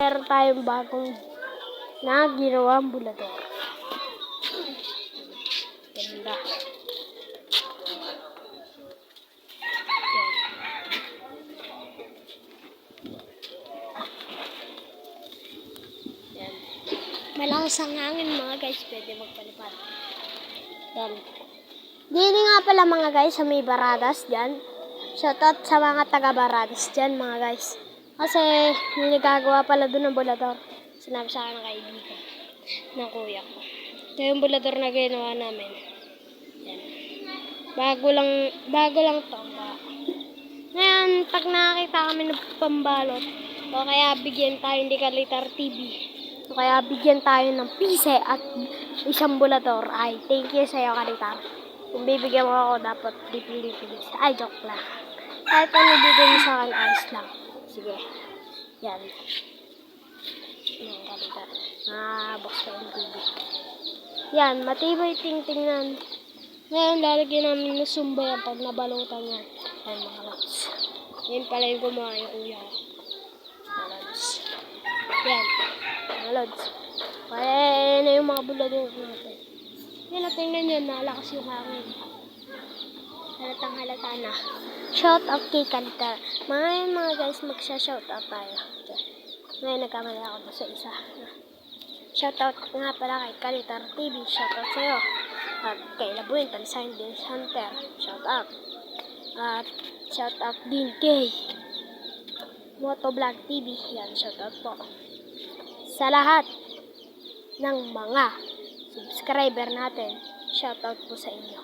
Meron tayong bagong na ginawang bulador. Ganda. Yan. Malakas ang hangin mga guys, pwede magpalipad. Yan. Dito nga pala mga guys sa may Baradas dyan. Shoutout sa mga taga Baradas dyan mga guys. Kasi may nagagawa pala doon ng bulador. Sinabi sa akin ng kaibigan ng kuya ko. Ito yung bulador na ginawa namin. Yan. Bago lang to. Ngayon, pag nakakita kami ng pambalot, o kaya bigyan tayo ni Kalitar TV, o kaya bigyan tayo ng pise at isang bulador, ay thank you sa iyo Kalitar. Kung bibigyan mo ako, dapat dipili-pili. Ay, joke lang. Kahit ano bigyan mo sa akin, ayos lang. Sige. Yan. Yan, Kalitar. Box ko yung TV. Yan, matibay tingnan. Ngayon, lalagyan namin ng sumba yan pag nabalutan yan. Ay, mga lods. Yan pala yung gumawa yung kuya ko. Mga lods. Yan. Mga lods. Kaya na yung mga bulador natin. Yan, tingnan nyo, nalakas yung hangin. Halatang halata na. Shout out kay Kalitar. Mga guys, magsha-shout out tayo. Ngayon, nagkamali ako sa isa. Shout out nga pala kay Kalitar TV. Shout out sa'yo. At kay Labuin, Talisayan Dance Hunter. Shout out. At shout out din kay Motovlog TV. Yan, shout out po. Sa lahat ng mga subscriber natin, shout out po sa inyo.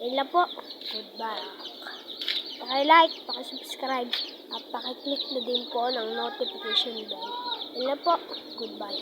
Yan lang po. Goodbye. Paki-like, paki-subscribe, at paki-click na din po ng notification bell. Yan lang po. Goodbye.